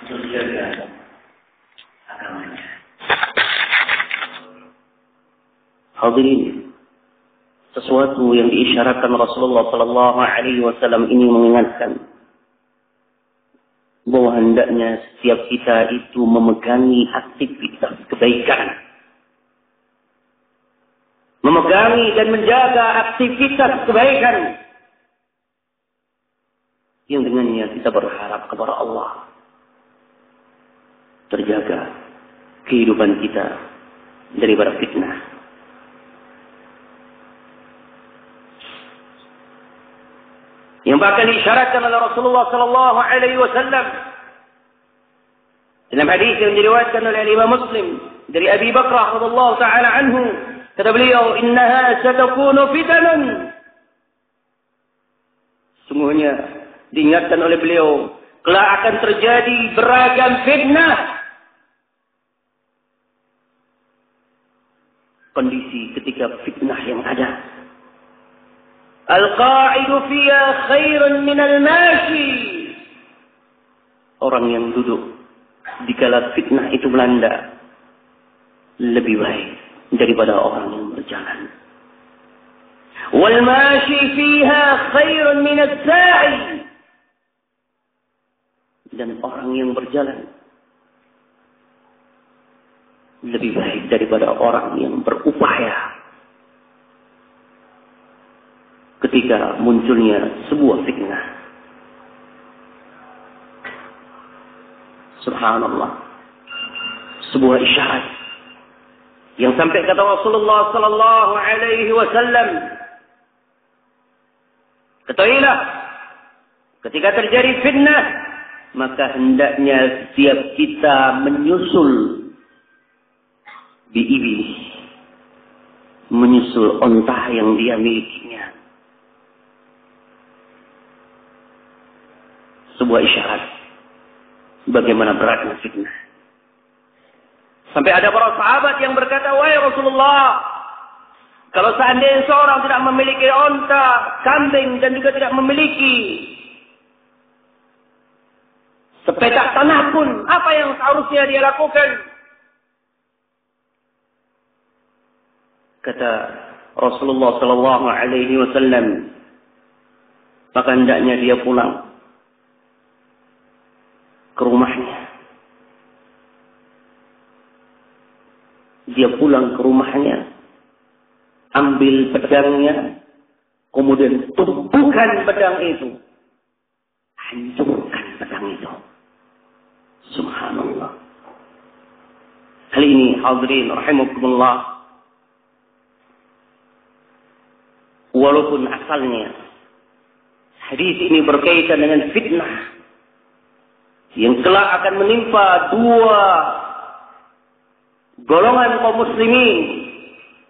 menjaga agamanya. Hadirin, sesuatu yang diisyaratkan Rasulullah Sallallahu Alaihi Wasallam ini mengingatkan bahwa hendaknya setiap kita itu memegangi aktivitas kebaikan, memegangi dan menjaga aktivitas kebaikan yang dengannya kita berharap kepada Allah terjaga kehidupan kita daripada fitnah. Yang bahkan disyaratkan oleh Rasulullah Sallallahu Alaihi Wasallam dalam hadis yang diriwayatkan oleh Imam Muslim dari Abi Bakrah radhiyallahu taala anhu, kata beliau, "Innaha satakunu fitanan." Sungguhnya diingatkan oleh beliau, kelak akan terjadi beragam fitnah. Kondisi ketika fitnah yang ada, al-qa'idu fiha khairun minal mashi. Orang yang duduk dikala fitnah itu melanda lebih baik daripada orang yang berjalan. Wal mashi fiha khairun minas sa'i. Dan orang yang berjalan lebih baik daripada orang yang berupaya ketika munculnya sebuah fitnah. Subhanallah. Sebuah isyarat yang sampai kata Rasulullah Sallallahu Alaihi Wasallam, ketahuilah, ketika terjadi fitnah, maka hendaknya setiap kita menyusul biiblis, menyusul onta yang dia milikinya. Sebuah isyarat bagaimana beratnya fitnah. Sampai ada para sahabat yang berkata, "Wahai Rasulullah, kalau seandainya seorang tidak memiliki onta, kambing, dan juga tidak memiliki sepetak tanah pun, apa yang seharusnya dia lakukan?" Kata Rasulullah Sallallahu Alaihi Wasallam, maka hendaknya dia pulang ke rumahnya. Dia pulang ke rumahnya, ambil pedangnya, kemudian tumpukan pedang itu, hancurkan pedang itu. Subhanallah. Hal ini hadirin rahimakumullah, walaupun asalnya hadis ini berkaitan dengan fitnah yang kelak akan menimpa dua golongan kaum muslimin,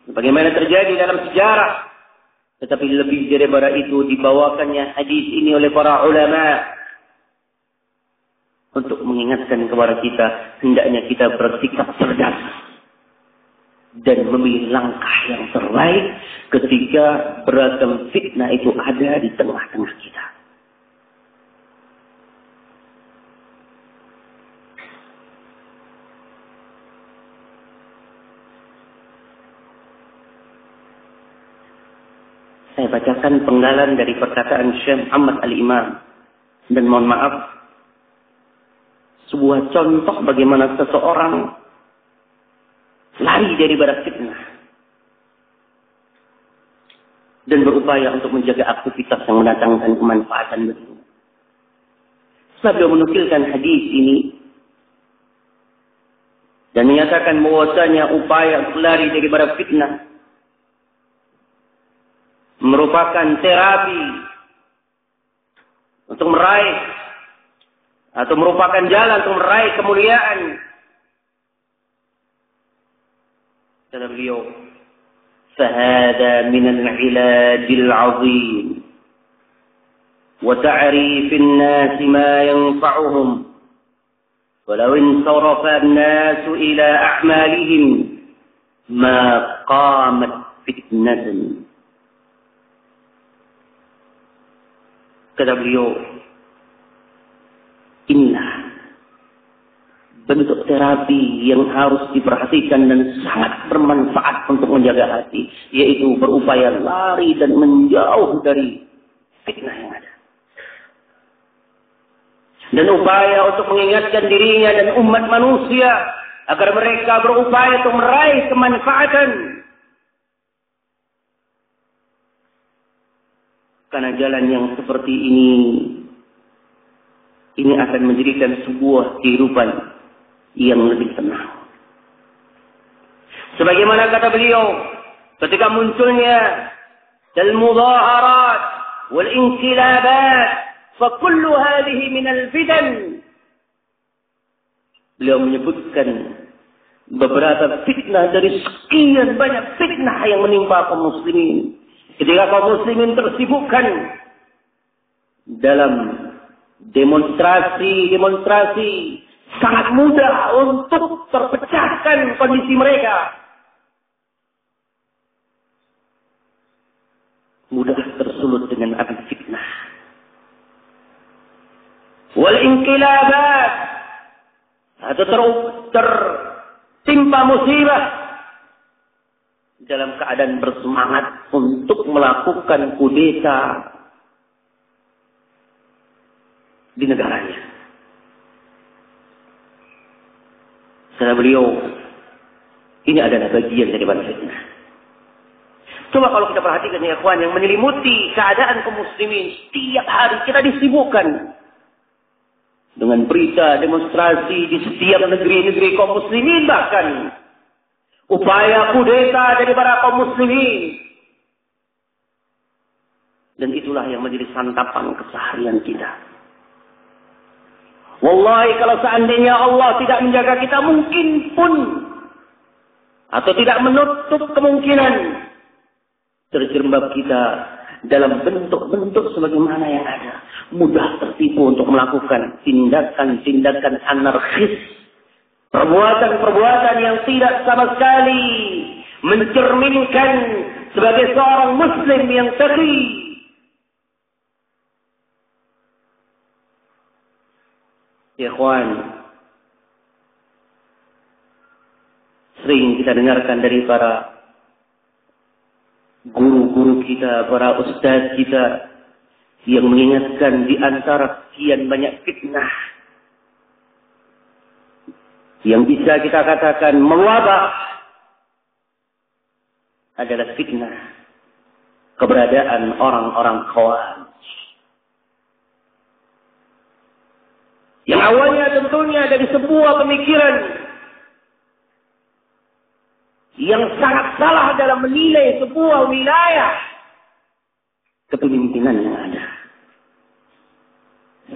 bagaimana terjadi dalam sejarah, tetapi lebih daripada itu dibawakannya hadis ini oleh para ulama untuk mengingatkan kepada kita, hendaknya kita bersikap cerdas dan memilih langkah yang terbaik ketika beragam fitnah itu ada di tengah-tengah kita. Saya bacakan penggalan dari perkataan Syekh Muhammad Al-Imam, dan mohon maaf, sebuah contoh bagaimana seseorang lari daripada fitnah dan berupaya untuk menjaga aktivitas yang mendatangkan kemanfaatan baginya. Setelah beliau menukilkan hadis ini dan menyatakan bahwasanya upaya untuk lari daripada fitnah merupakan terapi untuk meraih atau merupakan jalan untuk meraih kemuliaan. Kata beliau, فَهَذَا مِنَ الْعِلَاجِ الْعَظِيمِ وَتَعْرِيفِ النَّاسِ مَا يَنْفَعُهُمْ وَلَوْ انْصَرَفَ النَّاسُ إِلَى أَعْمَالِهِمْ مَا قَامَتْ فِتْنَةٌ. Kata beliau, Inilah bentuk terapi yang harus diperhatikan dan sangat bermanfaat untuk menjaga hati, yaitu berupaya lari dan menjauh dari fitnah yang ada. Dan upaya untuk mengingatkan dirinya dan umat manusia agar mereka berupaya untuk meraih kemanfaatan. Karena jalan yang seperti ini akan menjadikan sebuah kehidupan yang lebih tenang. Sebagaimana kata beliau, ketika munculnya al-mudhaharat wal-inqilabat, fa kullu hadhihi min al-fitan. Beliau menyebutkan beberapa fitnah dari sekian banyak fitnah yang menimpa kaum muslimin. Ketika kaum muslimin tersibukkan dalam demonstrasi, sangat mudah untuk terpecahkan kondisi mereka. Mudah tersulut dengan api fitnah. Wal-inqilabat, atau tertimpa musibah dalam keadaan bersemangat untuk melakukan kudeta di negaranya. Kata beliau, ini adalah bagian daripada fitnah. Coba kalau kita perhatikan ya ikhwan, yang menyelimuti keadaan kaum muslimin, setiap hari kita disibukkan dengan berita demonstrasi di setiap negeri-negeri kaum muslimin, bahkan upaya kudeta dari para kaum muslimin. Dan itulah yang menjadi santapan keseharian kita. Wallahi, kalau seandainya Allah tidak menjaga kita, mungkin pun atau tidak menutup kemungkinan terjerembab kita dalam bentuk-bentuk sebagaimana yang ada. Mudah tertipu untuk melakukan tindakan-tindakan anarkis, perbuatan-perbuatan yang tidak sama sekali mencerminkan sebagai seorang muslim yang taqi. Ikhwan, sering kita dengarkan dari para guru-guru kita, para ustaz kita yang mengingatkan di antara sekian banyak fitnah yang bisa kita katakan mewabah adalah fitnah keberadaan orang-orang Khawarij. Yang awalnya tentunya dari sebuah pemikiran yang sangat salah dalam menilai sebuah wilayah kepemimpinan yang ada.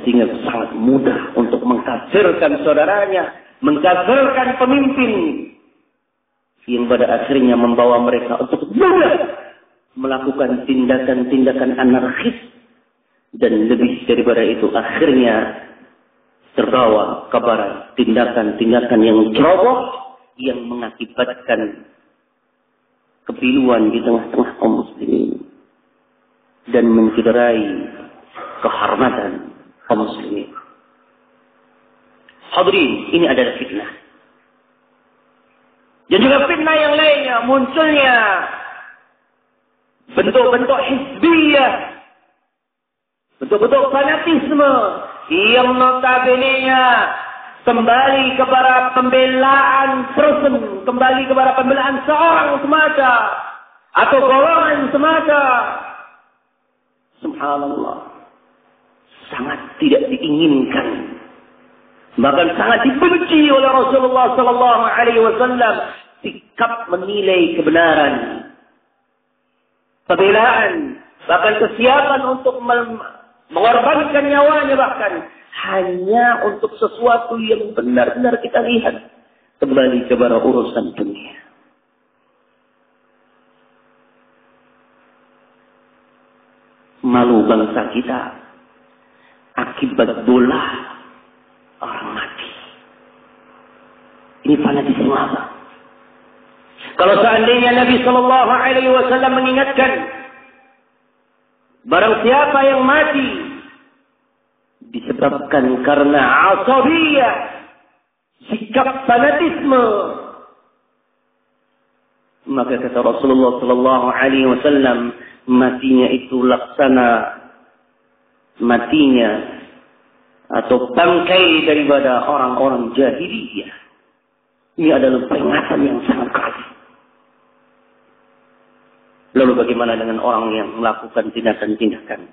Sehingga sangat mudah untuk mengkafirkan saudaranya, mengkafirkan pemimpin, yang pada akhirnya membawa mereka untuk mudah melakukan tindakan-tindakan anarkis, dan lebih daripada itu akhirnya terbawa kepada tindakan-tindakan yang ceroboh yang mengakibatkan kepiluan di tengah-tengah kaum muslimin dan mencederai kehormatan kaum muslimin. Hadirin, ini adalah fitnah. Dan juga fitnah yang lainnya, munculnya bentuk-bentuk hizbiyah, bentuk-bentuk fanatisme yang notabene-nya kembali kepada pembelaan person, kembali kepada pembelaan seorang semata atau golongan semata. Subhanallah, sangat tidak diinginkan, bahkan sangat dibenci oleh Rasulullah sallallahu alaihi wasallam sikap menilai kebenaran, pembelaan, bahkan kesiapan untuk mengorbankan nyawanya, bahkan hanya untuk sesuatu yang benar-benar kita lihat kembali kepada urusan dunia. Malu bangsa kita akibat bola orang mati. Ini fanatisme apa? Kalau seandainya Nabi sallallahu alaihi wasallam mengingatkan, barang siapa yang mati disebabkan karena asabiyah, sikap fanatisme. Maka kata Rasulullah sallallahu alaihi wasallam, matinya itu laksana matinya atau bangkai daripada orang-orang jahiliyah. Ini adalah peringatan yang sangat keras. Lalu bagaimana dengan orang yang melakukan tindakan-tindakan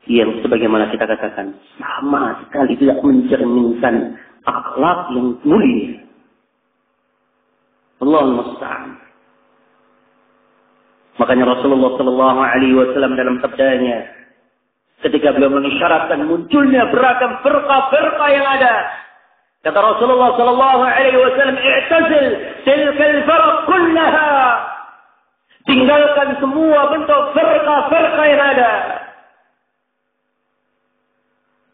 yang sebagaimana kita katakan sama sekali tidak mencerminkan akhlak yang mulia? Allahul musta'an. Makanya Rasulullah sallallahu alaihi wasallam dalam sabdanya ketika beliau mengisyaratkan munculnya beragam firqah-firqah yang ada, kata Rasulullah sallallahu alaihi wasallam, "I'tazil tilkal firq kullaha." Tinggalkan semua bentuk firqah-firqah yang ada.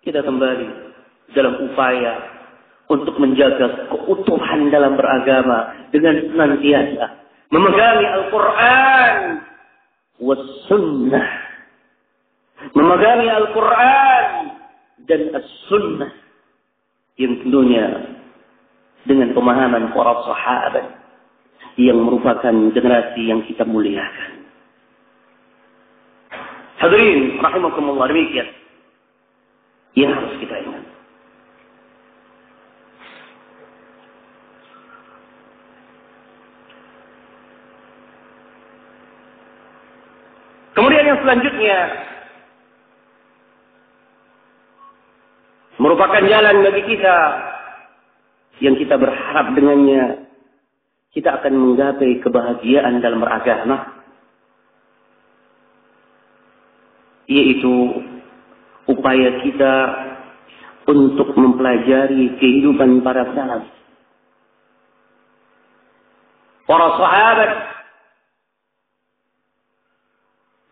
Kita kembali dalam upaya untuk menjaga keutuhan dalam beragama dengan senantiasa memegangi Al-Quran was sunnah. Memegangi Al-Quran dan as-sunnah yang tentunya dengan pemahaman para sahabat yang merupakan generasi yang kita muliakan. Hadirin rahimakumullah, demikian yang harus kita ingat. Kemudian yang selanjutnya merupakan jalan bagi kita yang kita berharap dengannya kita akan menggapai kebahagiaan dalam beragama, yaitu upaya kita untuk mempelajari kehidupan para salaf, para sahabat,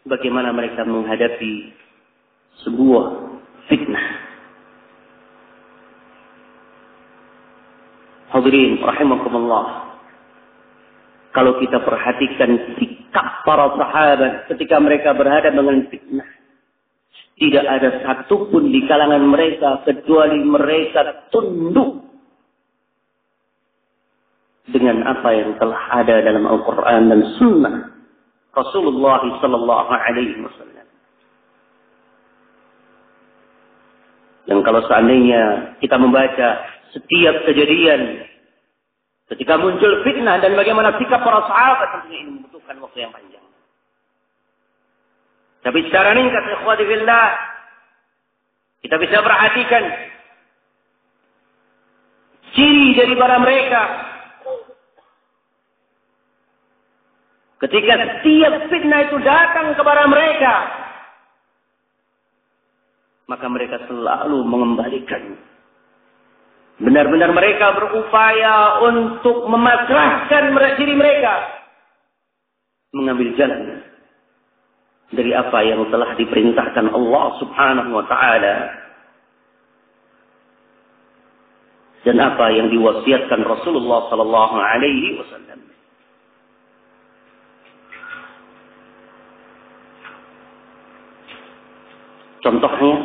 bagaimana mereka menghadapi sebuah fitnah. Hadirin rahimakumullah, kalau kita perhatikan sikap para sahabat ketika mereka berhadapan dengan fitnah, tidak ada satupun di kalangan mereka kecuali mereka tunduk dengan apa yang telah ada dalam Al-Quran dan Sunnah Rasulullah sallallahu alaihi wasallam. Dan kalau seandainya kita membaca setiap kejadian ketika muncul fitnah dan bagaimana sikap para sahabat, tentunya ini membutuhkan waktu yang panjang. Tapi secara ringkas, ikhwati fillah, kita bisa perhatikan ciri daripada mereka ketika setiap fitnah itu datang kepada mereka, maka mereka selalu mengembalikan. Benar-benar mereka berupaya untuk memasrahkan diri mereka mengambil jalan dari apa yang telah diperintahkan Allah Subhanahu wa taala dan apa yang diwasiatkan Rasulullah sallallahu alaihi wasallam. Contohnya,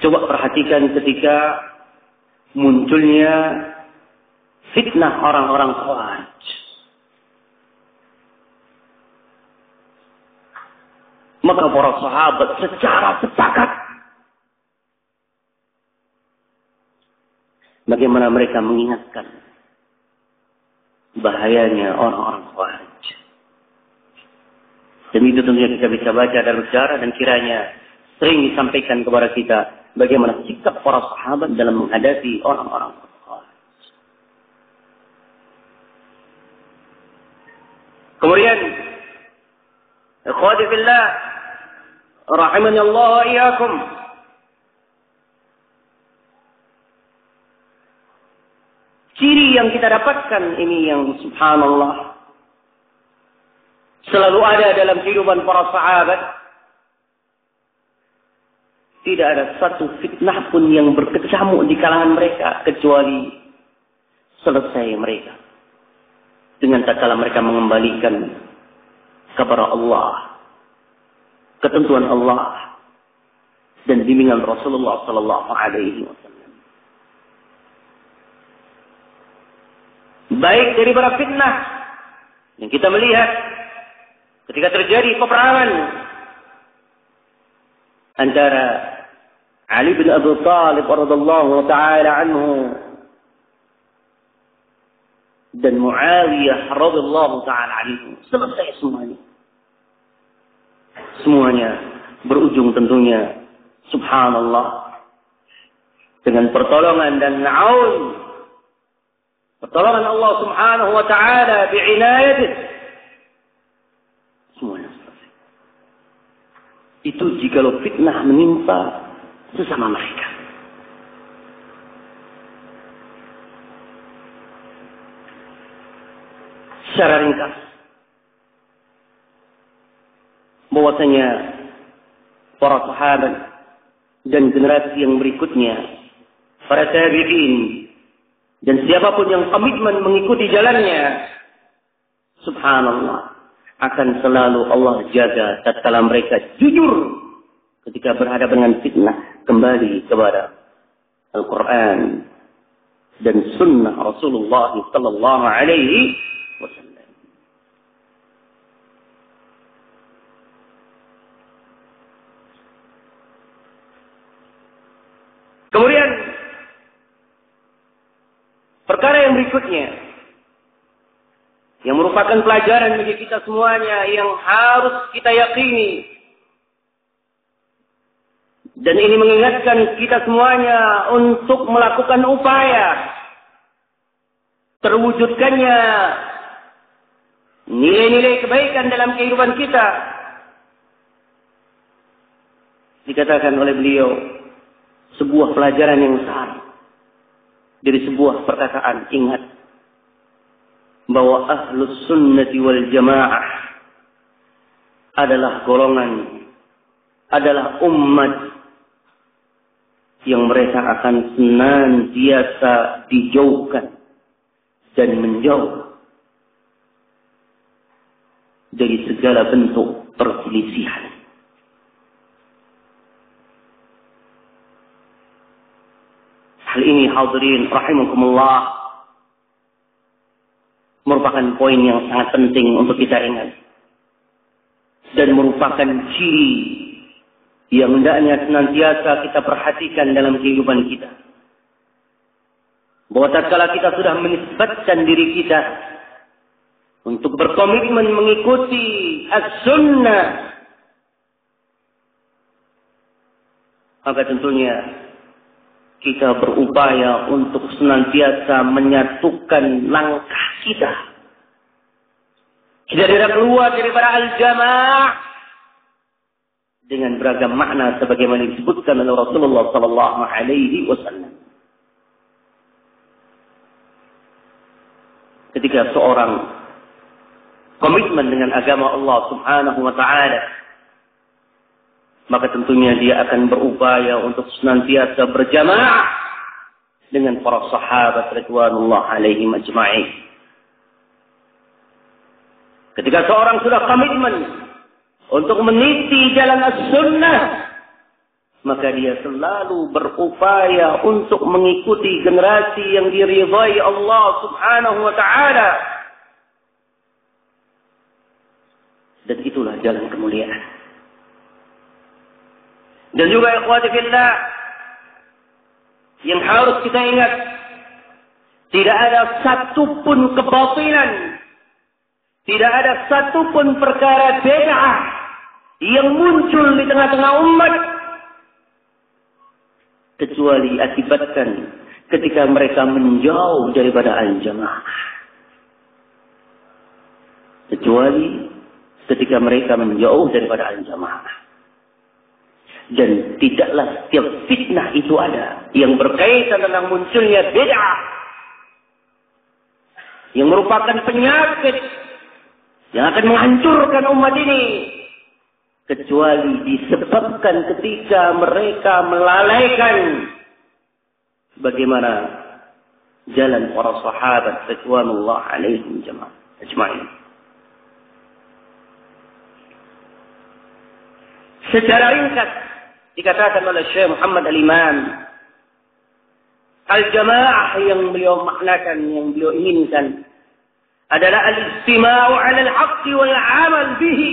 coba perhatikan ketika munculnya fitnah orang-orang Khawarij. Maka para sahabat secara sepakat bagaimana mereka mengingatkan bahayanya orang-orang Khawarij. Dan itu tentunya kita bisa baca dalam sejarah dan kiranya sering disampaikan kepada kita bagaimana sikap para sahabat dalam menghadapi orang-orang Khawarij. Kemudian, ikhwati fillah, rahimani Allah wa iyyakum, ciri yang kita dapatkan ini yang subhanallah selalu ada dalam kehidupan para sahabat. Tidak ada satu fitnah pun yang berkecamuk di kalangan mereka kecuali selesai mereka dengan tatkala mereka mengembalikan kepada Allah, ketentuan Allah, dan bimbingan Rasulullah sallallahu alaihi wasallam. Baik dari para fitnah yang kita melihat ketika terjadi peperangan antara Ali bin Abi Thalib radhiyallahu taala anhu dan Muawiyah radhiyallahu taala anhu. Selesai semuanya. Semuanya berujung tentunya subhanallah dengan pertolongan dan na'un, pertolongan Allah subhanahu wa ta'ala bi'inayatih. Semuanya selesai. Itu jikalau fitnah menimpa sesama mereka. Secara ringkas, bahwasanya para sahabat dan generasi yang berikutnya, para tabi'in, dan siapapun yang komitmen mengikuti jalannya, subhanallah, akan selalu Allah jaga tatkala mereka jujur ketika berhadapan dengan fitnah, kembali kepada Al-Quran dan Sunnah Rasulullah sallallahu alaihi wasallam. Kemudian perkara yang berikutnya yang merupakan pelajaran bagi kita semuanya yang harus kita yakini, dan ini mengingatkan kita semuanya untuk melakukan upaya terwujudkannya nilai-nilai kebaikan dalam kehidupan kita. Dikatakan oleh beliau sebuah pelajaran yang besar dari sebuah perkataan, ingat bahwa ahlus sunnati wal jamaah adalah golongan, adalah umat yang mereka akan senantiasa dijauhkan dan menjauh dari segala bentuk perselisihan. Hal ini hadirin rahimakumullah merupakan poin yang sangat penting untuk kita ingat dan merupakan ciri yang hendaknya senantiasa kita perhatikan dalam kehidupan kita. Bahwa tatkala kita sudah menisbatkan diri kita untuk berkomitmen mengikuti as-sunnah, maka tentunya kita berupaya untuk senantiasa menyatukan langkah kita. Kita tidak keluar daripada al-jamaah dengan beragam makna sebagaimana disebutkan oleh Rasulullah sallallahu alaihi wasallam. Ketika seorang komitmen dengan agama Allah Subhanahu wa taala, maka tentunya dia akan berupaya untuk senantiasa berjamaah dengan para sahabat radhiyallahu alaihim ajma'in. Ketika seorang sudah komitmen untuk meniti jalan as-sunnah, maka dia selalu berupaya untuk mengikuti generasi yang diridhai Allah Subhanahu wa taala. Dan itulah jalan kemuliaan. Dan juga ikhwati fillah yang harus kita ingat, tidak ada satupun kebatilan, tidak ada satupun perkara bid'ah yang muncul di tengah-tengah umat kecuali akibatkan ketika mereka menjauh daripada al-jamaah. Kecuali ketika mereka menjauh daripada al-jamaah. Dan tidaklah setiap fitnah itu ada yang berkaitan tentang munculnya bid'ah yang merupakan penyakit yang akan menghancurkan umat ini, kecuali disebabkan ketika mereka melalaikan bagaimana jalan para sahabat radhiyallahu alaihim ajma'in. Secara ringkas, dikatakan oleh Syekh Muhammad Al-Imam, al-jamaah yang beliau maknakan, yang beliau inginkan adalah al-istima'u 'ala al-haqqi wal 'amal bihi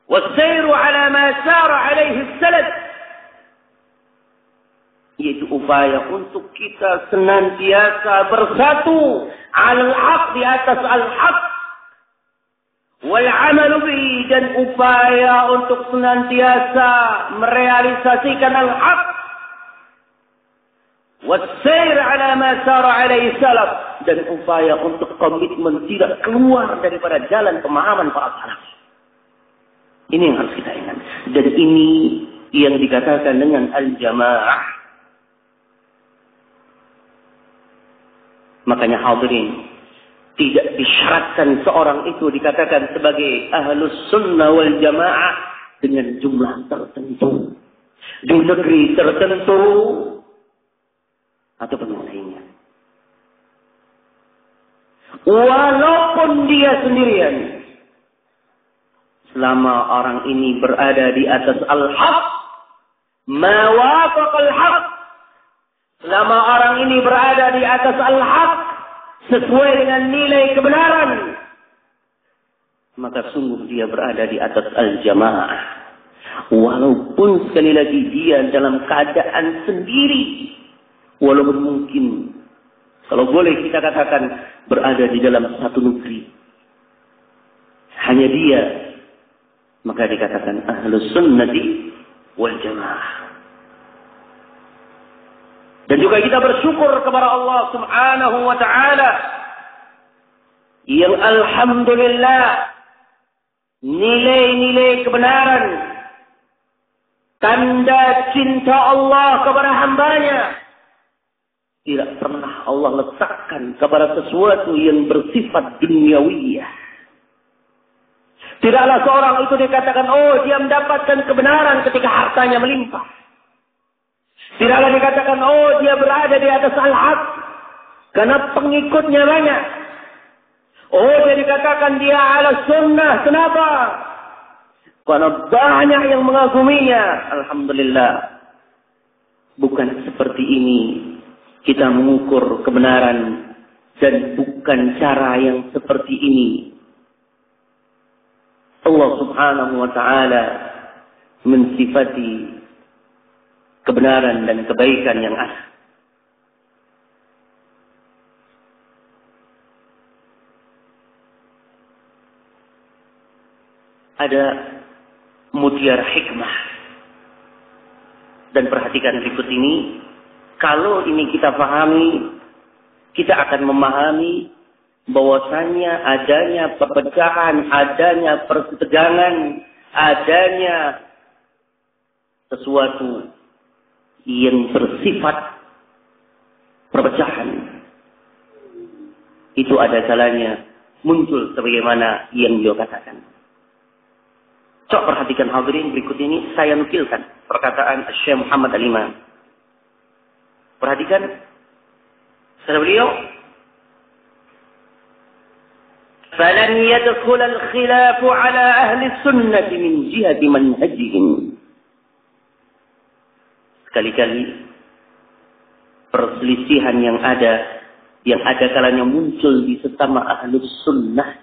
was-sayru 'ala ma sara 'alaihi as-salaf, yaitu upaya untuk kita senantiasa bersatu 'ala al-haqq, di atas al-haqq, wal 'amal bihi, dan upaya untuk senantiasa merealisasikan al-haqq, was-sayr 'ala ma sara 'alaihi salaf, dan upaya untuk komitmen tidak keluar daripada jalan pemahaman para salaf. Ini yang harus kita ingat. Dan ini yang dikatakan dengan al-jamaah. Makanya hadirin, tidak disyaratkan seorang itu dikatakan sebagai ahlus sunnah wal jamaah dengan jumlah tertentu, di negeri tertentu, ataupun yang lainnya. Walaupun dia sendirian, selama orang ini berada di atas al-haq, ma wafaq al-haq, selama orang ini berada di atas al-haq, sesuai dengan nilai kebenaran, maka sungguh dia berada di atas al-jamaah. Walaupun sekali lagi dia dalam keadaan sendiri, walaupun mungkin, kalau boleh kita katakan, berada di dalam satu negeri, hanya dia, maka dikatakan ahlus sunnati wal jamaah. Dan juga kita bersyukur kepada Allah Subhanahu wa ta'ala yang alhamdulillah nilai-nilai kebenaran, tanda cinta Allah kepada hambanya tidak pernah Allah letakkan kepada sesuatu yang bersifat duniawiyah. Tidaklah seorang itu dikatakan, oh dia mendapatkan kebenaran ketika hartanya melimpah. Tidaklah dikatakan, oh dia berada di atas al-haq karena pengikutnya banyak. Oh dia dikatakan dia ala sunnah. Kenapa? Karena banyak yang mengaguminya. Alhamdulillah. Bukan seperti ini kita mengukur kebenaran, dan bukan cara yang seperti ini Allah Subhanahu wa ta'ala mensifati kebenaran dan kebaikan yang ada. Ada mutiara hikmah. Dan perhatikan berikut ini. Kalau ini kita pahami, kita akan memahami bahwasanya adanya perpecahan, adanya persetegangan, adanya sesuatu yang bersifat perpecahan, itu ada kalanya muncul sebagaimana yang beliau katakan. Coba perhatikan hadirin, berikut ini saya nukilkan perkataan Syekh Muhammad Al-Imam. Perhatikan kata beliau, "Falan yadkhul al-khilaf 'ala ahli sunnah min jihati manhajihim." Sekali-kali perselisihan yang ada kalanya muncul di sesama ahli sunnah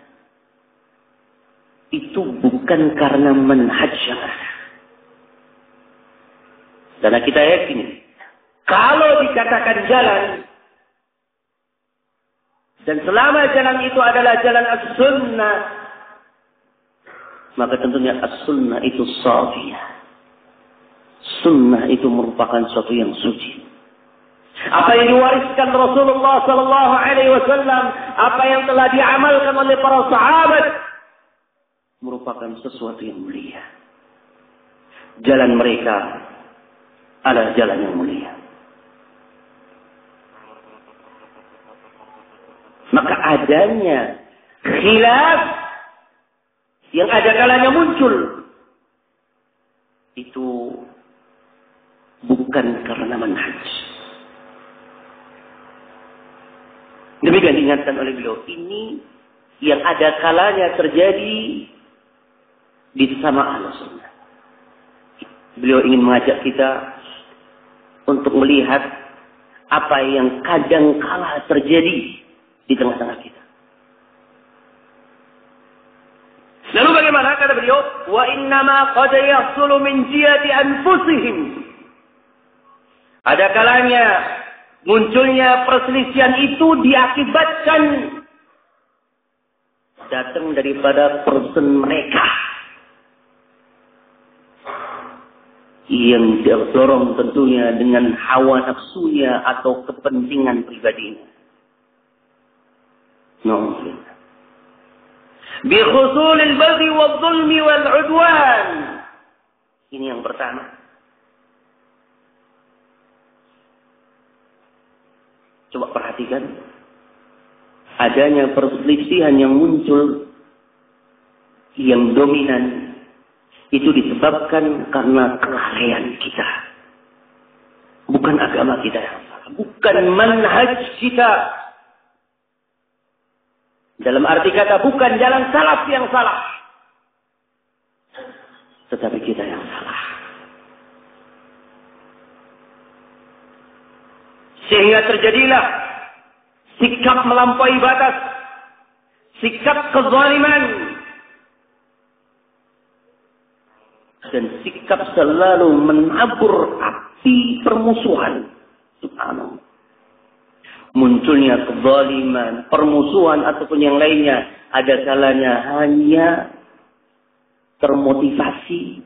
itu bukan karena manhajnya. Karena kita yakin kalau dikatakan jalan, dan selama jalan itu adalah jalan as-sunnah, maka tentunya as-sunnah itu shafiyah. Sunnah itu merupakan sesuatu yang suci. Apa yang diwariskan Rasulullah sallallahu alaihi wasallam, apa yang telah diamalkan oleh para sahabat, merupakan sesuatu yang mulia. Jalan mereka adalah jalan yang mulia. Maka adanya khilaf yang ada kalanya muncul itu bukan karena manhaj. Demikian diingatkan oleh beliau. Ini yang ada kalanya terjadi di sesama ahli sunnah. Beliau ingin mengajak kita untuk melihat apa yang kadang kala terjadi di tengah-tengah kita. Lalu bagaimana kata beliau? Wa innama qad yahsulu min jihati anfusihim. Ada kalanya munculnya perselisihan itu diakibatkan datang daripada person mereka yang terdorong tentunya dengan hawa nafsunya atau kepentingan pribadinya. Bi khusulil baghi wal zulmi wal udwan. Ini yang pertama. Coba perhatikan. Adanya perselisihan yang muncul yang dominan itu disebabkan karena kelalaian kita. Bukan agama kita yang salah. Bukan manhaj kita. Dalam arti kata bukan jalan salaf yang salah. Tetapi kita yang salah. Sehingga terjadilah sikap melampaui batas. Sikap kezaliman. Dan sikap selalu menabur api permusuhan. Subhanallah. Munculnya kezaliman, permusuhan ataupun yang lainnya. Ada kalanya hanya termotivasi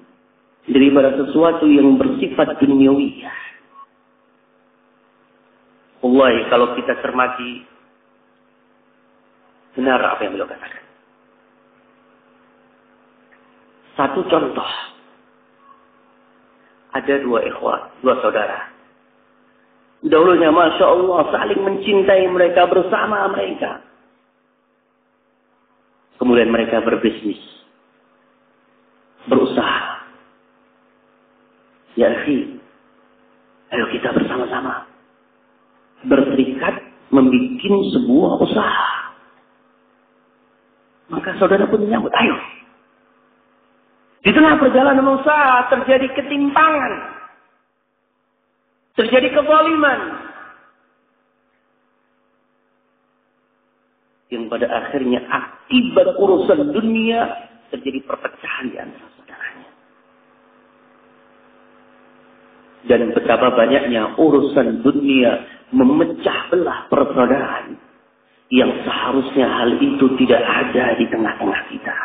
daripada sesuatu yang bersifat duniawiyah. Wallahi kalau kita cermati benar apa yang beliau katakan. Satu contoh. Ada dua ikhwat, dua saudara. Dahulunya Masya Allah saling mencintai mereka bersama mereka. Kemudian mereka berbisnis. Berusaha. Ya akhi, ayo kita bersama-sama. Berserikat membuat sebuah usaha. Maka saudara pun menyambut, ayo. Di tengah perjalanan usaha terjadi ketimpangan. Terjadi kezaliman. Yang pada akhirnya akibat urusan dunia terjadi perpecahan di antara saudaranya. Dan betapa banyaknya urusan dunia memecah belah persaudaraan. Yang seharusnya hal itu tidak ada di tengah-tengah kita.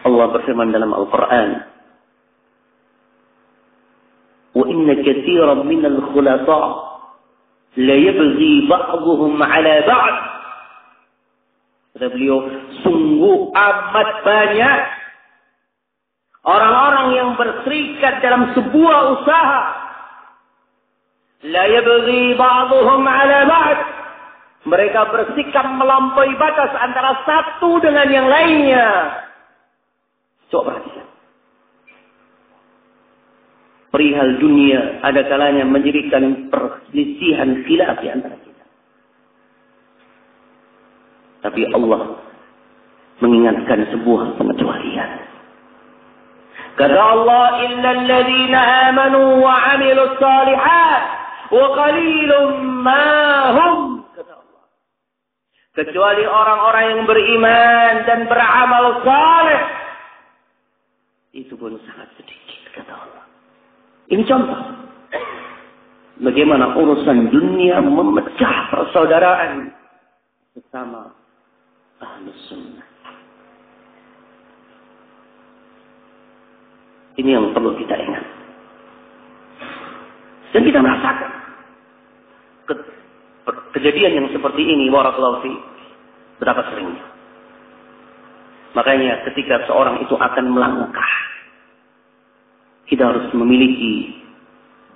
Allah berfirman dalam Al-Quran. وَإِنَّ كَثِيرًا مِنَ الْخُلَطَاءِ لَيَبْغِي بَعْضُهُمْ عَلَى بَعْضٍ. Kata beliau, sungguh amat banyak orang-orang yang berserikat dalam sebuah usaha. لَا يَبْغِي بَعْضُهُمْ عَلَى بَعْضٍ. Mereka bersikap melampaui batas antara satu dengan yang lainnya. Coba perhatikan. Perihal dunia ada kalanya menjadikan perselisihan khilaf di antara kita. Tapi Allah mengingatkan sebuah pengecualian. Kata Allah, "Illal ladzina amanu wa 'amilus shalihat wa qalilum ma hum." Kata Allah. Kecuali orang-orang yang beriman dan beramal saleh. Itu pun sangat sedikit, kata Allah. Ini contoh. Bagaimana urusan dunia memecah persaudaraan bersama Ahlus Sunnah. Ini yang perlu kita ingat. Dan kita merasakan kejadian yang seperti ini, barakallahu fi, berapa seringnya. Makanya ketika seorang itu akan melangkah, kita harus memiliki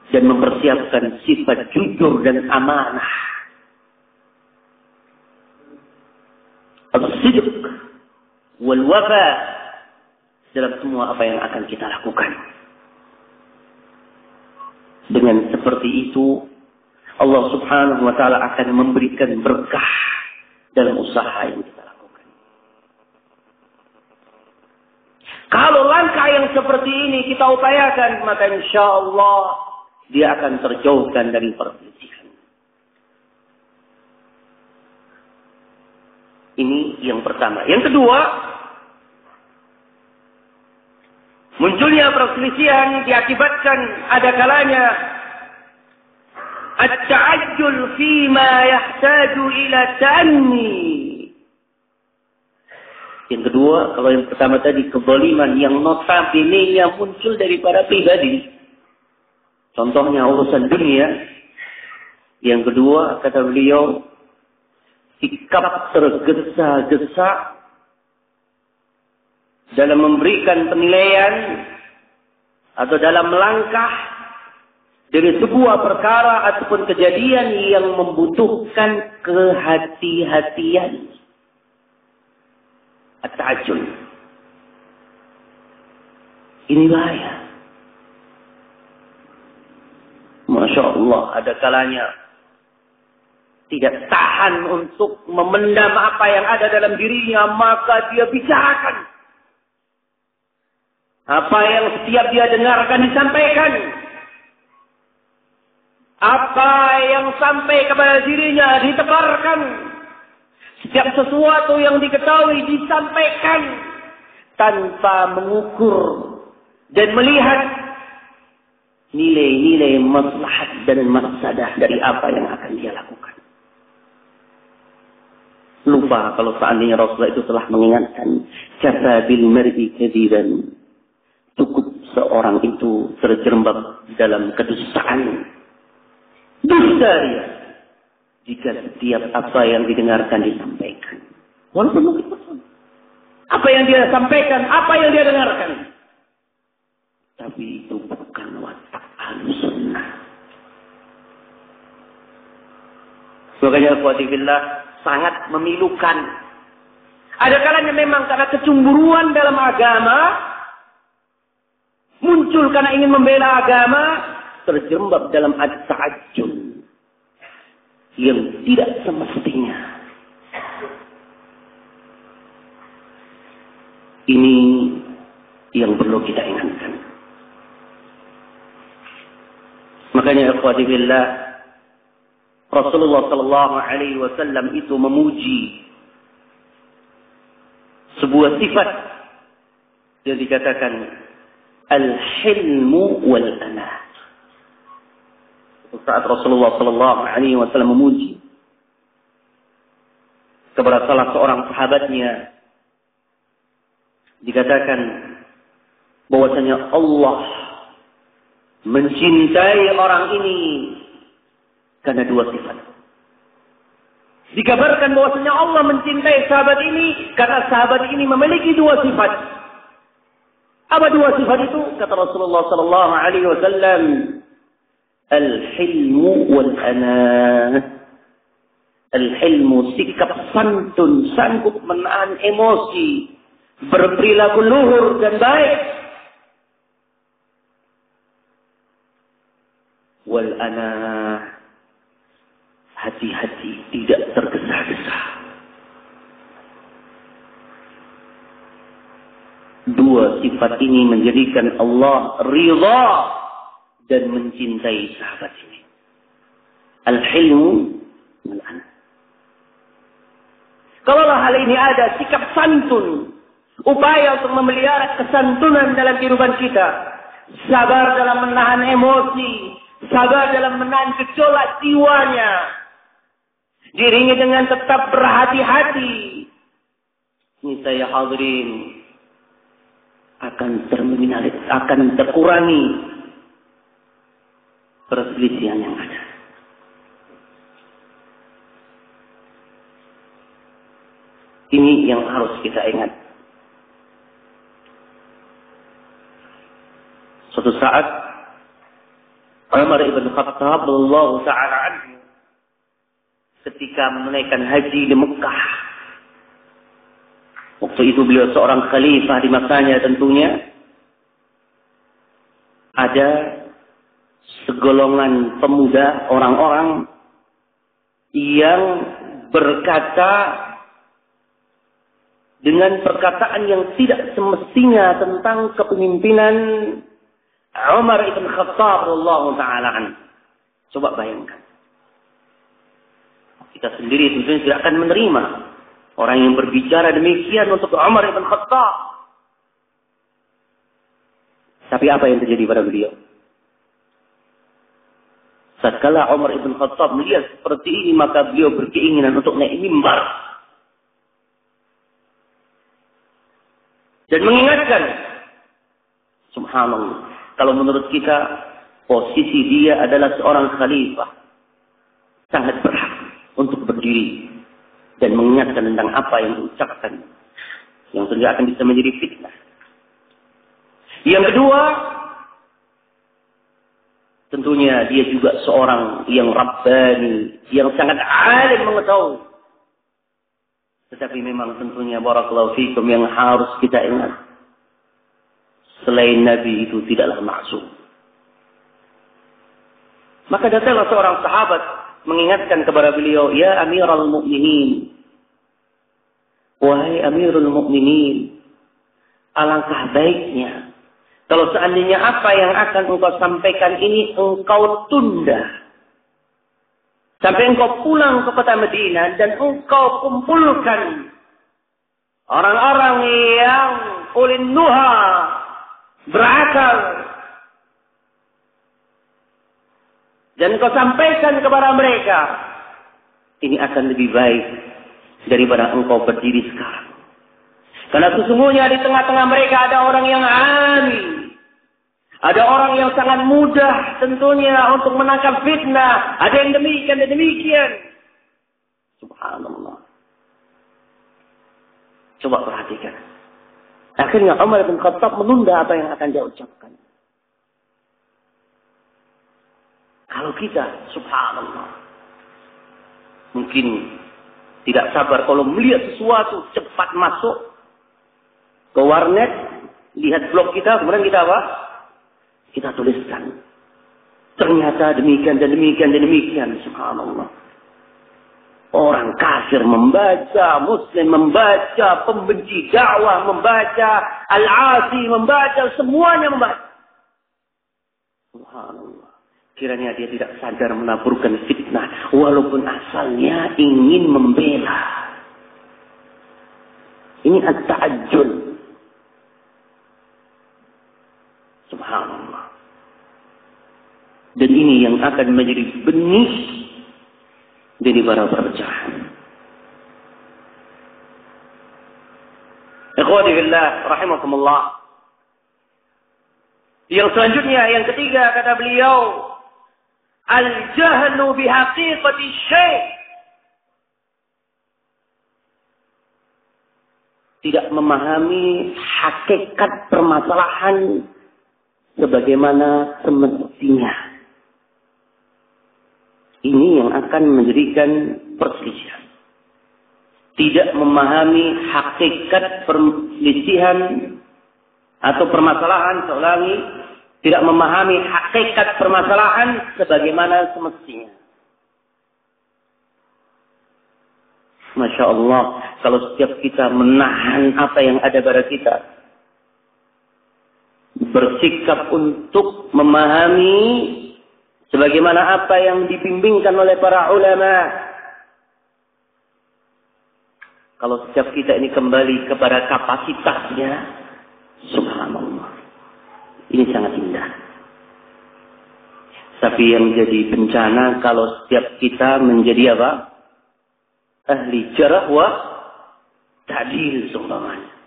dan mempersiapkan sifat jujur dan amanah. As-sidq wal wafa dalam semua apa yang akan kita lakukan. Dengan seperti itu, Allah Subhanahu wa taala akan memberikan berkah dalam usaha yang kita lakukan. Kalau langkah yang seperti ini kita upayakan, maka insya Allah dia akan terjauhkan dari perselisihan. Ini yang pertama. Yang kedua, munculnya perselisihan diakibatkan ada kalanya at-ta'ajjul fima yahtaju ila ta'anni. Yang kedua, kalau yang pertama tadi kezaliman yang notabene-nya muncul dari para pribadi. Contohnya urusan dunia. Yang kedua, kata beliau, sikap tergesa-gesa dalam memberikan penilaian atau dalam melangkah dari sebuah perkara ataupun kejadian yang membutuhkan kehati-hatian. At-ta'ajjul. Ini bahaya. Masya Allah, ada kalanya tidak tahan untuk memendam apa yang ada dalam dirinya, maka dia bicarakan. Apa yang setiap dia dengarkan disampaikan. Apa yang sampai kepada dirinya ditebarkan. Setiap sesuatu yang diketahui disampaikan tanpa mengukur dan melihat nilai-nilai maslahat dan mafsadah dari apa yang akan dia lakukan. Lupa kalau seandainya Rasulullah itu telah mengingatkan, kafa bil mar'i kadziban. Cukup seorang itu terjerembab dalam kedustaan. Dusta dia jika setiap apa yang didengarkan disampaikan. Walaupun mungkin betul. Apa yang dia sampaikan, apa yang dia dengarkan. Tapi itu bukan watak Ahlussunnah. Makanya ikhwati fillah sangat memilukan. Ada kalanya memang karena kecemburuan dalam agama, muncul karena ingin membela agama, terjerembab dalam at-ta'ajjul yang tidak semestinya. Ini yang perlu kita ingatkan. Makanya ikhwati billah, Rasulullah sallallahu alaihi wasallam itu memuji sebuah sifat yang dikatakan al-hilmu wal anah. Saat Rasulullah sallallahu alaihi wasallam memuji kepada salah seorang sahabatnya, dikatakan bahwasanya Allah mencintai orang ini karena dua sifat. Dikabarkan bahwasanya Allah mencintai sahabat ini karena sahabat ini memiliki dua sifat. Apa dua sifat itu? Kata Rasulullah sallallahu alaihi wasallam, al-hilmu wal anah. Al-hilmu, sikap santun, sanggup menahan emosi, berperilaku luhur dan baik. Wal anah, hati-hati, tidak tergesa-gesa. Dua sifat ini menjadikan Allah ridha dan mencintai sahabat ini. Al-hilmu wal anah. Kalau hal ini ada sikap santun, upaya untuk memelihara kesantunan dalam kehidupan kita, sabar dalam menahan emosi, sabar dalam menahan gejolak jiwanya, diiringi dengan tetap berhati-hati, ini saya hadirin, akan terkurangi perselisihan yang ada. Ini yang harus kita ingat. Suatu saat Umar ibn Khattab radhiyallahu ta'ala anhu ketika menunaikan haji di Mekah. Waktu itu beliau seorang khalifah di masanya tentunya. Ada segolongan pemuda, orang-orang yang berkata dengan perkataan yang tidak semestinya tentang kepemimpinan Umar ibn Khattab radhiyallahu taala anhu. Coba bayangkan. Kita sendiri tentunya tidak akan menerima orang yang berbicara demikian untuk Umar ibn Khattab. Tapi apa yang terjadi pada beliau? Tatkala Umar ibn Khattab melihat seperti ini, maka beliau berkeinginan untuk naik mimbar dan mengingatkan, subhanallah, kalau menurut kita posisi dia adalah seorang khalifah, sangat berhak untuk berdiri dan mengingatkan tentang apa yang diucapkan, yang tentu akan bisa menjadi fitnah. Yang kedua, tentunya dia juga seorang yang rabbani, yang sangat alim mengetahui. Tetapi memang tentunya barakallahu fikum yang harus kita ingat, selain Nabi itu tidaklah maksum. Maka datanglah seorang sahabat mengingatkan kepada beliau, ya Amirul Mukminin, wahai Amirul Mukminin, alangkah baiknya kalau seandainya apa yang akan engkau sampaikan ini engkau tunda sampai engkau pulang ke kota Madinah dan engkau kumpulkan orang-orang yang ulin nuha, berakal, dan engkau sampaikan kepada mereka, ini akan lebih baik daripada engkau berdiri sekarang. Karena sesungguhnya di tengah-tengah mereka ada orang yang alim. Ada orang yang sangat mudah tentunya untuk menangkap fitnah. Ada yang demikian dan demikian. Subhanallah. Coba perhatikan. Akhirnya Umar bin Khattab menunda apa yang akan dia ucapkan. Kalau kita, subhanallah, mungkin tidak sabar kalau melihat sesuatu, cepat masuk ke warnet, lihat blog kita, kemudian kita apa? Kita tuliskan. Ternyata demikian dan demikian dan demikian. Subhanallah. Orang kafir membaca, Muslim membaca, pembenci dakwah membaca, al-asi membaca, semuanya membaca. Subhanallah. Kiranya dia tidak sadar menaburkan fitnah, walaupun asalnya ingin membela. Ini at-ta'ajjul. Subhanallah. Dan ini yang akan menjadi benih dari para perpecahan. Ikhwani fillah rahimakumullah. Yang selanjutnya, yang ketiga, kata beliau, al-jahlu bihaqiqati syai'. Tidak memahami hakikat permasalahan sebagaimana semestinya. Ini yang akan menjadikan perselisihan. Tidak memahami hakikat perselisihan atau permasalahan, saya ulangi, tidak memahami hakikat permasalahan sebagaimana semestinya. Masya Allah, kalau setiap kita menahan apa yang ada pada kita, bersikap untuk memahami sebagaimana apa yang dibimbingkan oleh para ulama. Kalau setiap kita ini kembali kepada kapasitasnya, subhanallah, ini sangat indah. Tapi yang jadi bencana kalau setiap kita menjadi apa? Ahli jarah wa ta'dil seumpamanya.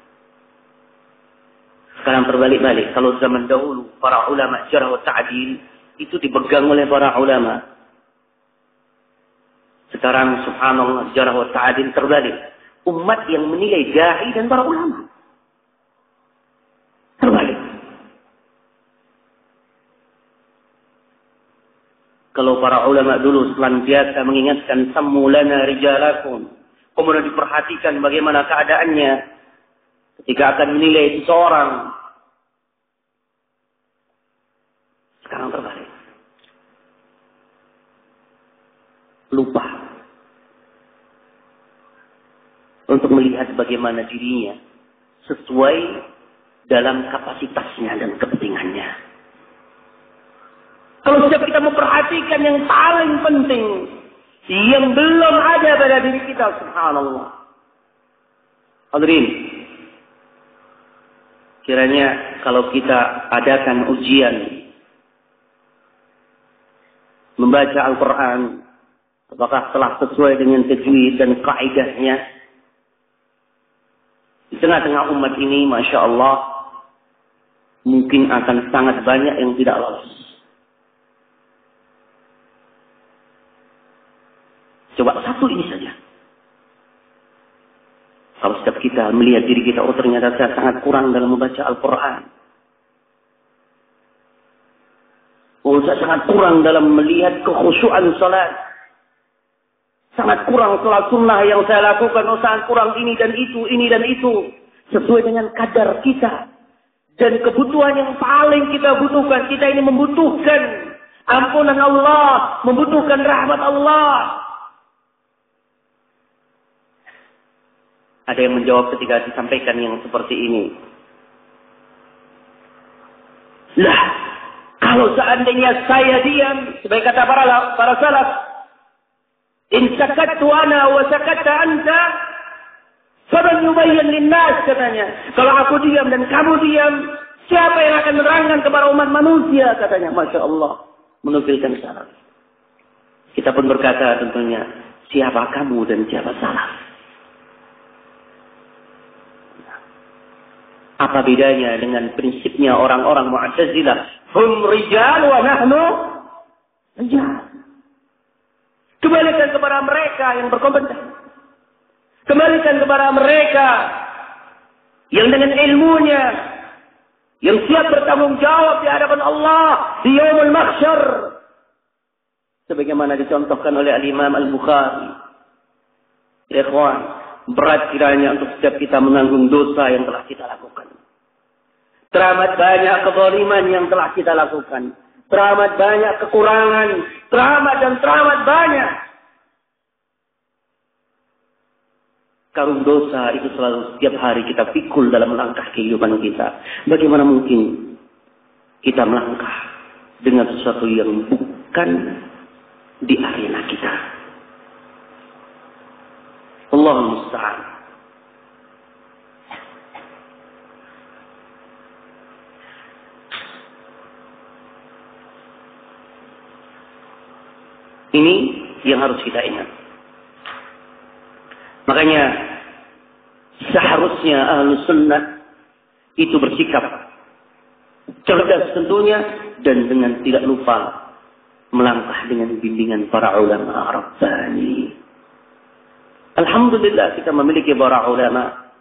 Sekarang berbalik-balik. Kalau zaman dahulu para ulama jarah wa ta'dil itu dipegang oleh para ulama. Sekarang subhanallah jarah wa ta'dil terbalik. Umat yang menilai dai dan para ulama. Terbalik. Kalau para ulama dulu senantiasa mengingatkan samulana rijalakum, kemudian diperhatikan bagaimana keadaannya ketika akan menilai seseorang. Sekarang terbalik. Lupa. untuk melihat bagaimana dirinya sesuai dalam kapasitasnya dan kepentingannya. Kalau setiap kita memperhatikan yang paling penting, yang belum ada pada diri kita, subhanallah. Hadirin, kiranya kalau kita adakan ujian membaca Al-Quran, apakah telah sesuai dengan tajwid dan kaidahnya? Di tengah-tengah umat ini, Masya Allah, mungkin akan sangat banyak yang tidak lolos. Coba satu ini saja. Kalau setiap kita melihat diri kita, oh ternyata saya sangat kurang dalam membaca Al-Quran. Oh saya sangat kurang dalam melihat kekhusyuan salat. Sangat kurang salat sunnah yang saya lakukan. Oh sangat kurang ini dan itu. Sesuai dengan kadar kita. Dan kebutuhan yang paling kita butuhkan. Kita ini membutuhkan ampunan Allah. Membutuhkan rahmat Allah. Ada yang menjawab ketika disampaikan yang seperti ini. Lah, kalau seandainya saya diam, sebagai kata para salaf, in sakattu ana wa sakatta anta, faman yubayyin linnas, katanya. Kalau aku diam dan kamu diam, siapa yang akan menerangkan kepada umat manusia, katanya. Masya Allah, menukilkan salaf. Kita pun berkata tentunya, siapa kamu dan siapa salaf? Apa bedanya dengan prinsipnya orang-orang Mu'tazilah? Hum rijal wa nahnu rijal. Kembalikan kepada mereka yang berkompeten. Kembalikan kepada mereka yang dengan ilmunya, yang siap bertanggung jawab di hadapan Allah di yaumul mahsyar. Sebagaimana dicontohkan oleh Al-Imam Al-Bukhari. Ya ikhwan, berat kiranya untuk setiap kita menanggung dosa yang telah kita lakukan. Teramat banyak kezaliman yang telah kita lakukan. Teramat banyak kekurangan. Teramat banyak. Karung dosa itu selalu setiap hari kita pikul dalam langkah kehidupan kita. Bagaimana mungkin kita melangkah dengan sesuatu yang bukan di arena kita. Allahumma musta'an. Ini yang harus kita ingat. Makanya seharusnya Ahlus Sunnah itu bersikap cerdas tentunya dan dengan tidak lupa melangkah dengan bimbingan para ulama Rabbani. Alhamdulillah kita memiliki para ulama.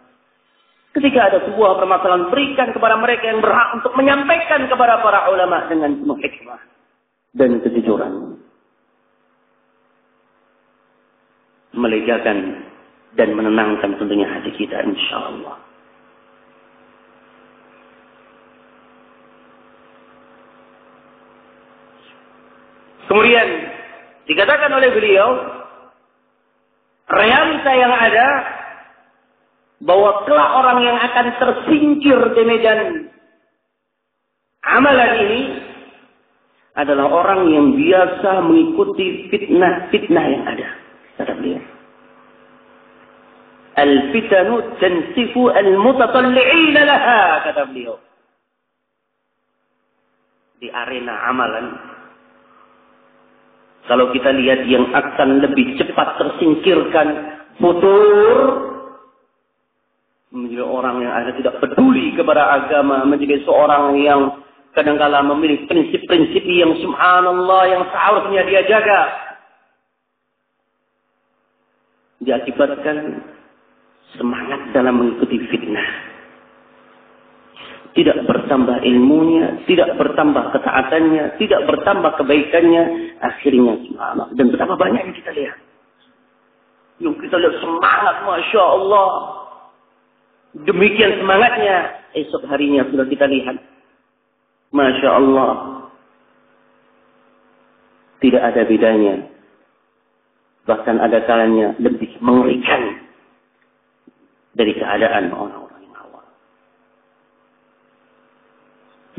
Ketika ada sebuah permasalahan, berikan kepada mereka yang berhak untuk menyampaikan kepada para ulama dengan penuh hikmah dan kejujuran. Melegakan dan menenangkan tentunya hati kita, insyaallah. Kemudian dikatakan oleh beliau, realita yang ada bahwa kelak orang yang akan tersingkir di medan amalan ini adalah orang yang biasa mengikuti fitnah-fitnah yang ada. Kata beliau, al-fitanu tansifu al-mutatalli'in laha, kata beliau. Di arena amalan, kalau kita lihat yang akan lebih cepat tersingkirkan, futur, menjadi orang yang ada tidak peduli kepada agama, menjadi seorang yang kadang-kala memiliki prinsip-prinsip yang subhanallah yang seharusnya dia jaga. Diakibatkan semangat dalam mengikuti fitnah. Tidak bertambah ilmunya, tidak bertambah ketaatannya, tidak bertambah kebaikannya. Akhirnya subhanallah. Dan betapa banyak yang kita lihat. Yang kita lihat semangat, Masya Allah. Demikian semangatnya. Esok harinya sudah kita lihat. Masya Allah. Tidak ada bedanya. Bahkan ada kalanya lebih mengerikan dari keadaan orang-orang yang awal.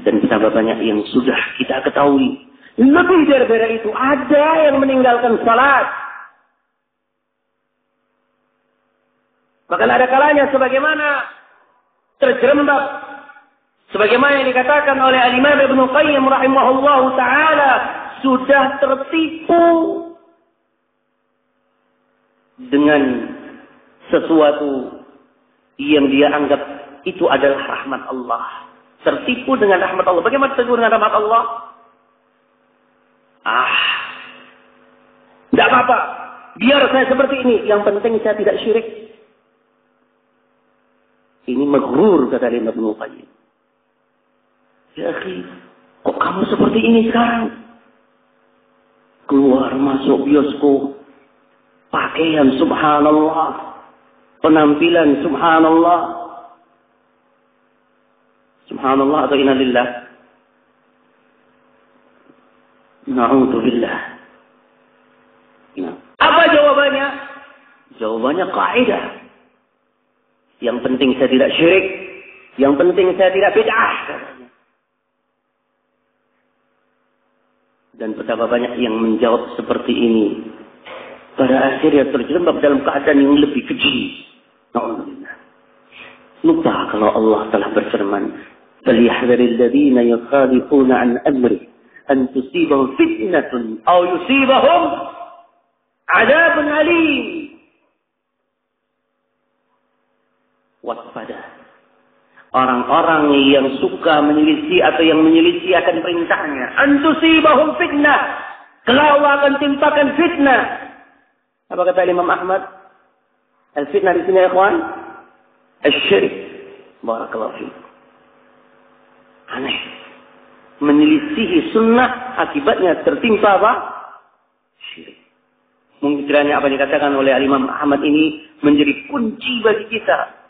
Dan betapa banyak yang sudah kita ketahui. Lebih dari itu, ada yang meninggalkan salat. Bahkan ada kalanya sebagaimana terjerembab, sebagaimana yang dikatakan oleh Al-Imam Ibnu Qayyim rahimahullahu taala, sudah tertipu dengan sesuatu yang dia anggap itu adalah rahmat Allah. Tertipu dengan rahmat Allah. Bagaimana tertipu dengan rahmat Allah? Tidak apa-apa. Biar saya seperti ini. Yang penting saya tidak syirik. Ini maghrur, kata Imam Ibnu Qayyim. Ya akhi, kok kamu seperti ini sekarang? Keluar masuk bioskop, pakaian subhanallah, penampilan subhanallah. Subhanallah atau innalillah? Na'udzubillah. Apa jawabannya? Jawabannya kaidah. Yang penting saya tidak syirik, yang penting saya tidak bid'ah. Dan betapa banyak yang menjawab seperti ini. Pada akhirnya terjerembab dalam keadaan yang lebih keji. Na'udzubillah. Lupa kalau Allah telah berfirman, "Falyahdharil ladzina yukhalifuna an amri an tusibahum fitnatun aw yusibahum 'adzabun alim." Waspada. Orang-orang yang suka menyelisih atau yang menyelisih akan perintahnya. Antusibahum fitnah. Kalau akan timpakan fitnah. Apa kata Imam Ahmad? Al-fitnah di sini ya kawan? Asy-syirik. Barakallahu fiik. Aneh. Menyelisihi sunnah akibatnya tertimpa apa? Syirik. Mungkin kiranya apa yang dikatakan oleh Imam Ahmad ini menjadi kunci bagi kita.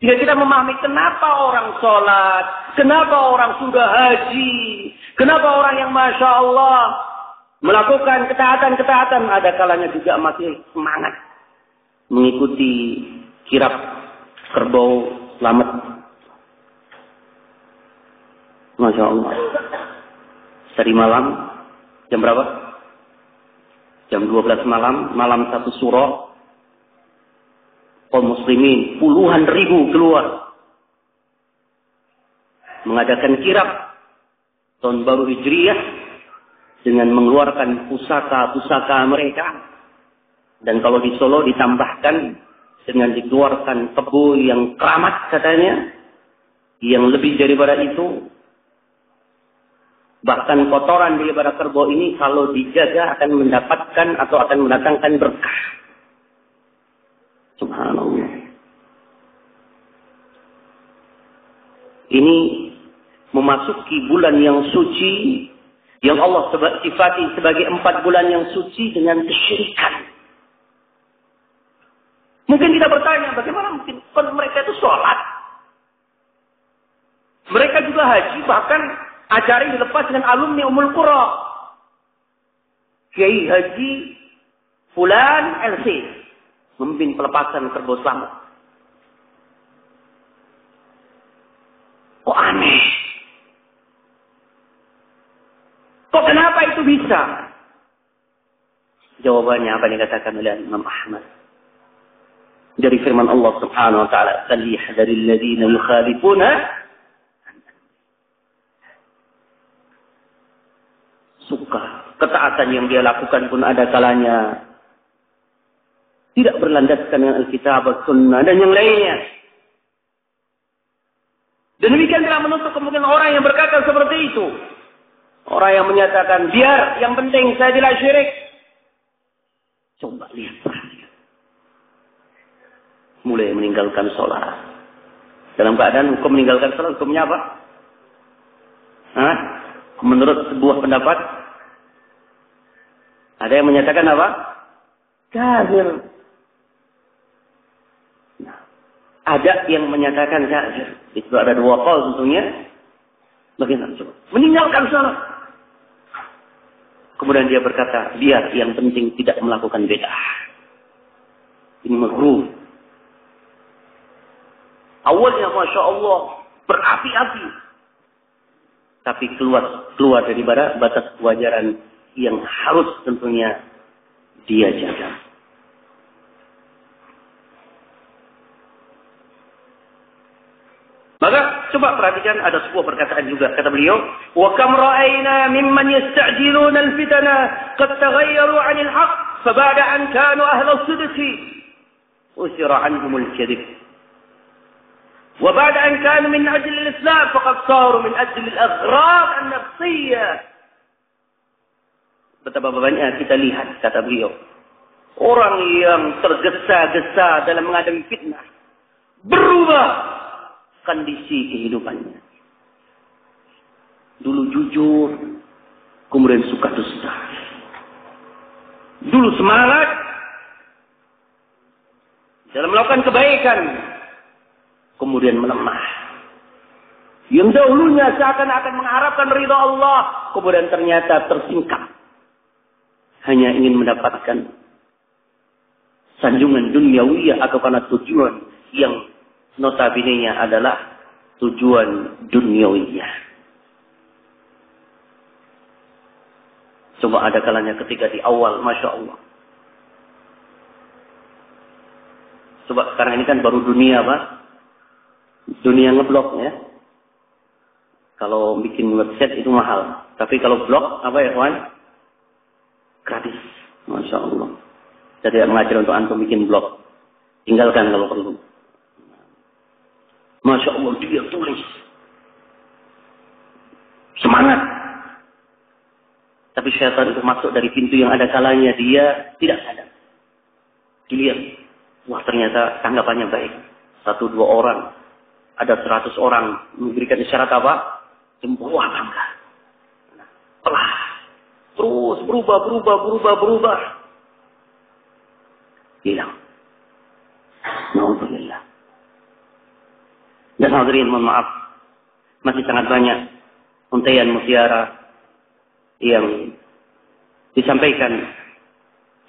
Jika kita memahami kenapa orang sholat, kenapa orang sudah haji, kenapa orang yang Masya Allah melakukan ketaatan-ketaatan, ada kalanya juga masih semangat mengikuti kirap kerbau selamat. Masya Allah. Tadi malam, jam berapa? Jam 12 malam, malam 1 Syuro. Kaum muslimin puluhan ribu keluar mengadakan kirap tahun baru Hijriyah dengan mengeluarkan pusaka-pusaka mereka. Dan kalau di Solo ditambahkan dengan dikeluarkan kebo yang keramat katanya, yang lebih daripada itu, bahkan kotoran daripada kerbau ini kalau dijaga akan mendapatkan atau akan mendatangkan berkah. Subhanallah. Ini memasuki bulan yang suci, yang Allah sifati sebagai 4 bulan yang suci dengan kesyirikan. Mungkin kita bertanya, bagaimana mungkin mereka itu sholat? Mereka juga haji, bahkan acara yang dilepas dengan alumni Ummul Qura. Kiai Haji Fulan LC memimpin pelepasan kerbau selamat. Kok aneh? Kok kenapa itu bisa? Jawabannya apa yang dikatakan oleh Imam Ahmad. Dari firman Allah Subhanahu wa taala, "Falyahdharil ladzina yukhalifuna." Suka ketaatan yang dia lakukan pun ada kalanya tidak berlandaskan dengan Alkitab, Sunnah dan yang lainnya. Dan demikian telah menutup kemungkinan orang yang berkata seperti itu. Orang yang menyatakan, biar yang penting saya tidak syirik. Coba lihat. Mulai meninggalkan sholat. Dalam keadaan hukum meninggalkan sholat, hukumnya apa? Hah? Menurut sebuah pendapat, ada yang menyatakan apa? Kafir. Ada yang menyatakan kafir. Itu ada 2 qaul tentunya. Bagaimana coba? Meninggalkan salat. Kemudian dia berkata, biar yang penting tidak melakukan bid'ah. Ini makruh. Awalnya Masya Allah berapi-api. Tapi keluar dari batas kewajaran yang harus tentunya dia jaga. Maka coba perhatikan ada sebuah perkataan juga kata beliau, wa kam ra'ayna mimman yasta'jiluna al-fitana qad taghayyaru 'anil haqq fa ba'da an kanu ahla as-sidqi usira 'anhum al-kadhib wa ba'da an kanu min ajli al-islam faqad saru min ajli al-aghrad an-nafsiyyah. Betapa banyak kita lihat kata beliau orang yang tergesa-gesa dalam menghadapi fitnah berubah kondisi kehidupannya. Dulu jujur, kemudian suka dusta. Dulu semangat dalam melakukan kebaikan, kemudian melemah. Yang dahulunya seakan-akan mengharapkan ridha Allah, kemudian ternyata tersingkap. Hanya ingin mendapatkan sanjungan duniawiyah atau karena tujuan yang notabene-nya adalah tujuan duniawiyah. Coba ada kalanya ketika di awal, Masya Allah. Coba sekarang ini kan baru dunia apa? Dunia ngeblok ya. Kalau bikin website itu mahal. Tapi kalau blog, apa ya kawan? Gratis. Masya Allah. Saya tidak mengajar untuk antum bikin blog. Tinggalkan kalau perlu. Masya Allah dia tulis. Semangat. Tapi syaitan itu masuk dari pintu yang ada kalanya dia tidak sadar. Dilihat. Wah ternyata tanggapannya baik. 1-2 orang. Ada 100 orang memberikan isyarat apa? Wah bangga. Pelah. Terus berubah. Hilang. Alhamdulillah. Dan hadirin mohon maaf, masih sangat banyak untaian mutiara yang disampaikan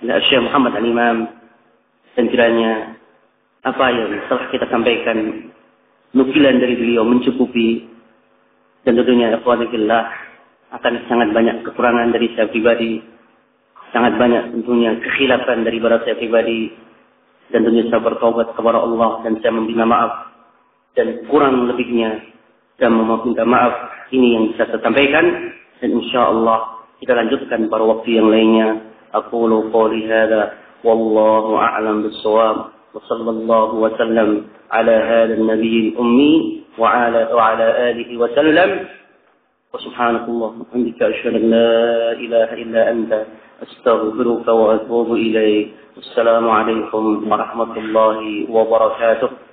oleh Syekh Muhammad Al-Imam dan kiranya apa yang telah kita sampaikan nukilan dari beliau mencukupi dan tentunya ikhwanillah akan sangat banyak kekurangan dari saya pribadi, sangat banyak tentunya kekhilafan dari saya pribadi dan tentunya saya bertaubat kepada Allah dan saya meminta maaf dan kurang lebihnya dan meminta maaf ini yang bisa saya sampaikan dan insyaallah kita lanjutkan pada waktu yang lainnya. Aqulu qouli hadza wallahu a'lam bis-shawab wa sallallahu wa sallam ala hadzal nabiyil ummi wa ala alihi wa sallam wa subhanakallah wa bihamdika asyhadu an la ilaha illa anta astaghfiruka wa atubu ilaik. Wassalamu alaikum warahmatullahi wabarakatuh.